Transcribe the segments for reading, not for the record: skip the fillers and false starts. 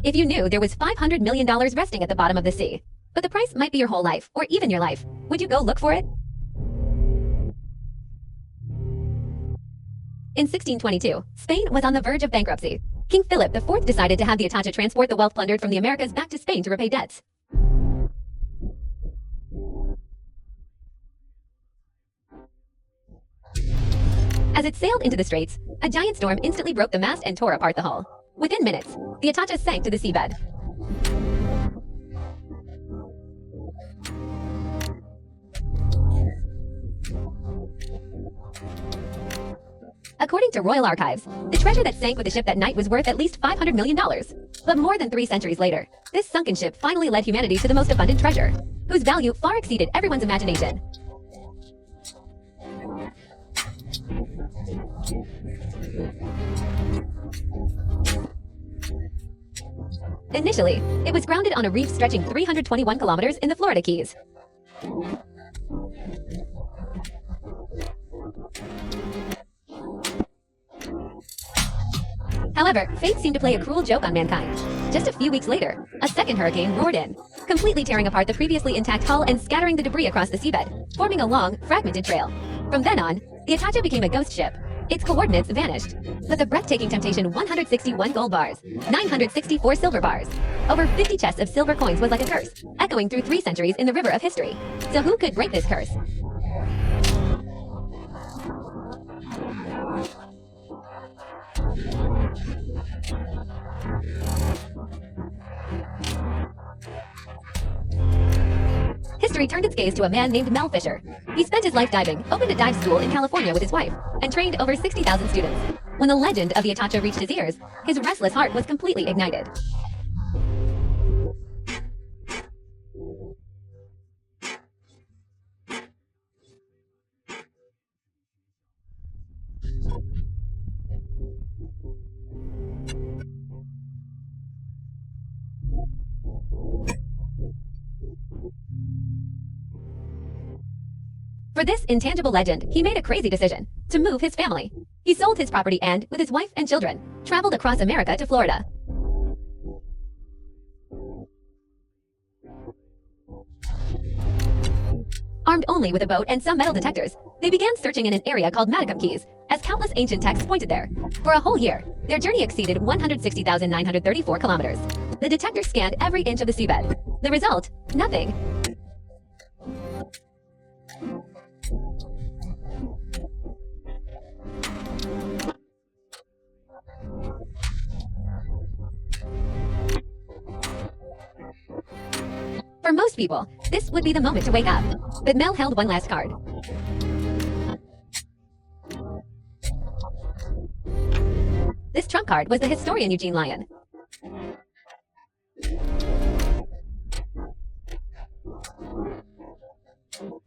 If you knew there was $500 million resting at the bottom of the sea, but the price might be your whole life, or even your life, would you go look for it? In 1622, Spain was on the verge of bankruptcy. King Philip IV decided to have the Atocha transport the wealth plundered from the Americas back to Spain to repay debts. As it sailed into the straits, a giant storm instantly broke the mast and tore apart the hull. Within minutes, the Atocha sank to the seabed. According to royal archives, the treasure that sank with the ship that night was worth at least $500 million. But more than 3 centuries later, this sunken ship finally led humanity to the most abundant treasure, whose value far exceeded everyone's imagination. Initially, it was grounded on a reef stretching 321 kilometers in the Florida Keys. However, fate seemed to play a cruel joke on mankind. Just a few weeks later, a second hurricane roared in, completely tearing apart the previously intact hull and scattering the debris across the seabed, forming a long, fragmented trail. From then on, the Atocha became a ghost ship. Its coordinates vanished, but the breathtaking temptation 161 gold bars, 964 silver bars, over 50 chests of silver coins was like a curse, echoing through 3 centuries in the river of history. So who could break this curse? History turned its gaze to a man named Mel Fisher. He spent his life diving, opened a dive school in California with his wife, and trained over 60,000 students. When the legend of the Atocha reached his ears, his restless heart was completely ignited. For this intangible legend, he made a crazy decision: to move his family. He sold his property and, with his wife and children, traveled across America to Florida. Armed only with a boat and some metal detectors, they began searching in an area called Matacum Keys, as countless ancient texts pointed there. For a whole year, their journey exceeded 160,934 kilometers. The detectors scanned every inch of the seabed. The result? Nothing. For most people, this would be the moment to wake up. But Mel held one last card. This trump card was the historian Eugene Lyon.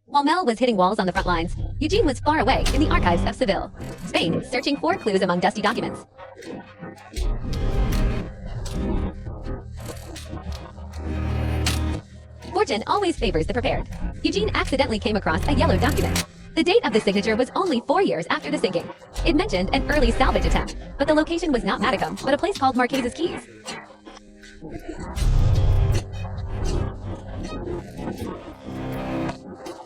While Mel was hitting walls on the front lines, Eugene was far away in the archives of Seville, Spain, searching for clues among dusty documents. Fortune always favors the prepared. Eugene accidentally came across a yellow document. The date of the signature was only 4 years after the sinking. It mentioned an early salvage attempt, but the location was not Matacum, but a place called Marquesas Keys.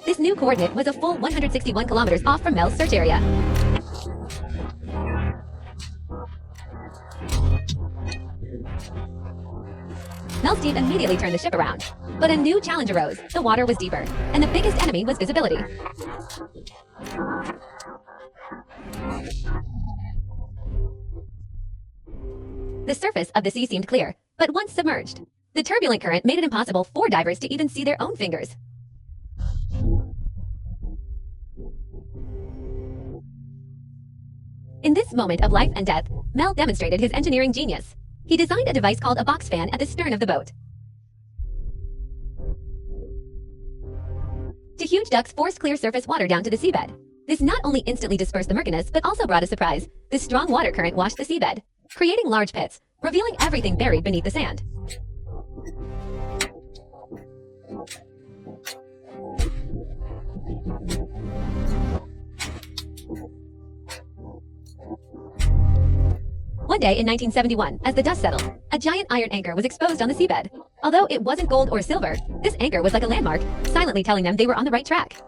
This new coordinate was a full 161 kilometers off from Mel's search area. Mel's team immediately turned the ship around. But a new challenge arose. The water was deeper, and the biggest enemy was visibility. The surface of the sea seemed clear, but once submerged, the turbulent current made it impossible for divers to even see their own fingers. In this moment of life and death, Mel demonstrated his engineering genius. He designed a device called a box fan at the stern of the boat. The huge ducts forced clear surface water down to the seabed. This not only instantly dispersed the murkiness, but also brought a surprise. The strong water current washed the seabed, creating large pits, revealing everything buried beneath the sand. One day in 1971, as the dust settled, a giant iron anchor was exposed on the seabed. Although it wasn't gold or silver, this anchor was like a landmark, silently telling them they were on the right track.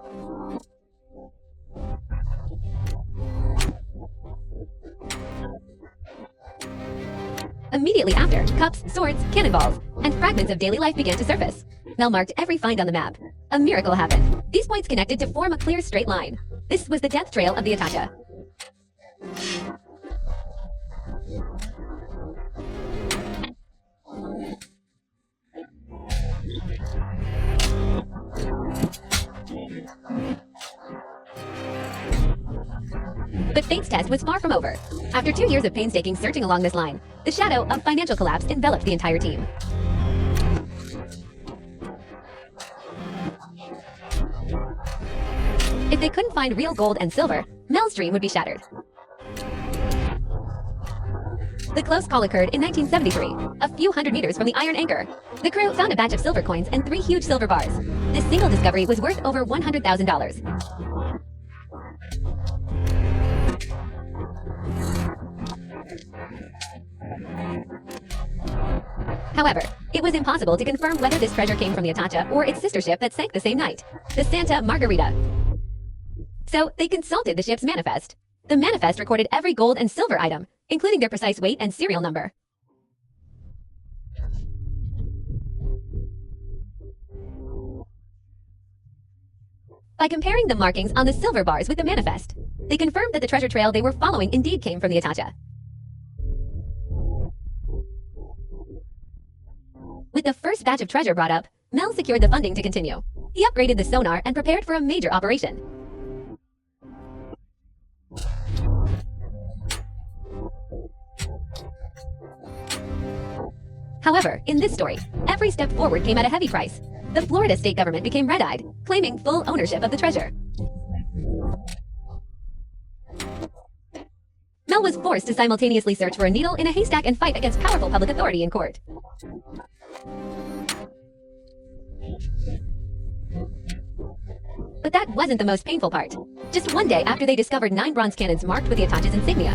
Immediately after, cups, swords, cannonballs, and fragments of daily life began to surface. Mel marked every find on the map. A miracle happened. These points connected to form a clear straight line. This was the death trail of the Atocha. But fate's test was far from over. After 2 years of painstaking searching along this line, the shadow of financial collapse enveloped the entire team. If they couldn't find real gold and silver, Mel's dream would be shattered. The close call occurred in 1973, a few hundred meters from the iron anchor. The crew found a batch of silver coins and 3 huge silver bars. This single discovery was worth over $100,000. However, it was impossible to confirm whether this treasure came from the Atocha or its sister ship that sank the same night, the Santa Margarita. So they consulted the ship's manifest. The manifest recorded every gold and silver item, including their precise weight and serial number. By comparing the markings on the silver bars with the manifest, they confirmed that the treasure trail they were following indeed came from the Atocha. With the first batch of treasure brought up, Mel secured the funding to continue. He upgraded the sonar and prepared for a major operation. However, in this story, every step forward came at a heavy price. The Florida state government became red-eyed, claiming full ownership of the treasure. Mel was forced to simultaneously search for a needle in a haystack and fight against powerful public authority in court. But that wasn't the most painful part. Just one day after they discovered 9 bronze cannons marked with the Atocha's insignia,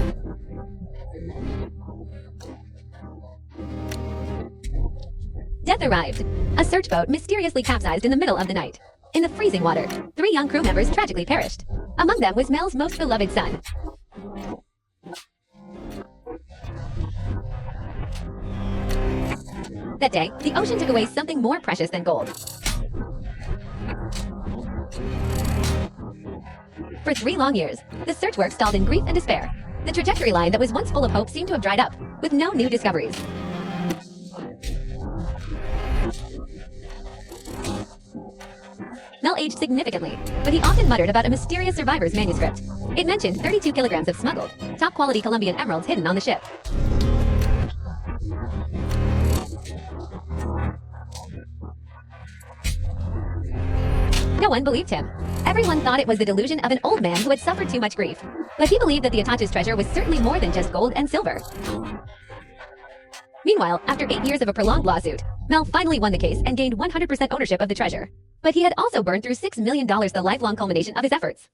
death arrived. A search boat mysteriously capsized in the middle of the night. In the freezing water, 3 young crew members tragically perished. Among them was Mel's most beloved son. That day, the ocean took away something more precious than gold. For 3 long years, the search work stalled in grief and despair. The trajectory line that was once full of hope seemed to have dried up, with no new discoveries. Mel aged significantly, but he often muttered about a mysterious survivor's manuscript. It mentioned 32 kilograms of smuggled, top-quality Colombian emeralds hidden on the ship. No one believed him. Everyone thought it was the delusion of an old man who had suffered too much grief. But he believed that the Atocha's treasure was certainly more than just gold and silver. Meanwhile, after 8 years of a prolonged lawsuit, Mel finally won the case and gained 100% ownership of the treasure. But he had also burned through $6 million, the lifelong culmination of his efforts.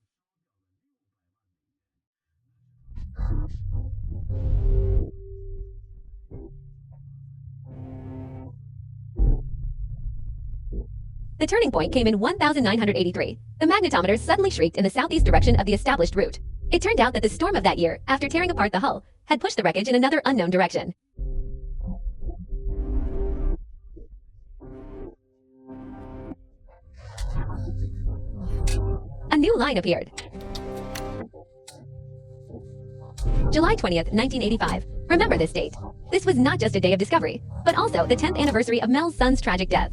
The turning point came in 1983. The magnetometers suddenly shrieked in the southeast direction of the established route. It turned out that the storm of that year, after tearing apart the hull, had pushed the wreckage in another unknown direction. A new line appeared. July 20th, 1985. Remember this date. This was not just a day of discovery, but also the 10th anniversary of Mel's son's tragic death.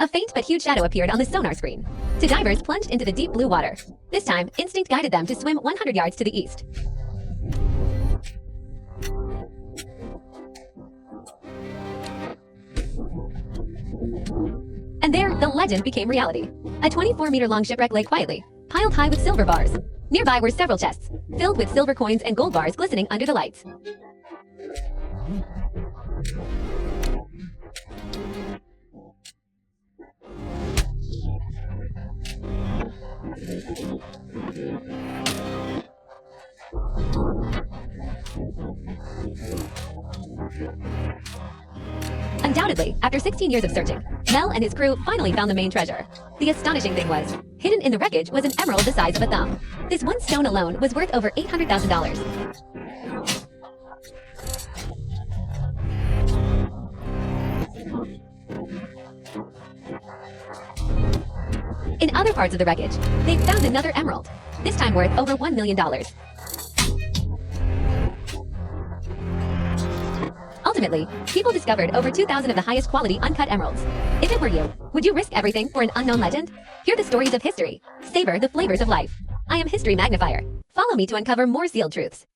A faint but huge shadow appeared on the sonar screen. 2 divers plunged into the deep blue water. This time, instinct guided them to swim 100 yards to the east. And there, the legend became reality. A 24-meter-long shipwreck lay quietly, piled high with silver bars. Nearby were several chests, filled with silver coins and gold bars glistening under the lights. Undoubtedly, after 16 years of searching, Mel and his crew finally found the main treasure. The astonishing thing was, hidden in the wreckage was an emerald the size of a thumb. This one stone alone was worth over $800,000. In other parts of the wreckage, they found another emerald, this time worth over $1 million. Ultimately, people discovered over 2,000 of the highest quality uncut emeralds. If it were you, would you risk everything for an unknown legend? Hear the stories of history. Savor the flavors of life. I am History Magnifier. Follow me to uncover more sealed truths.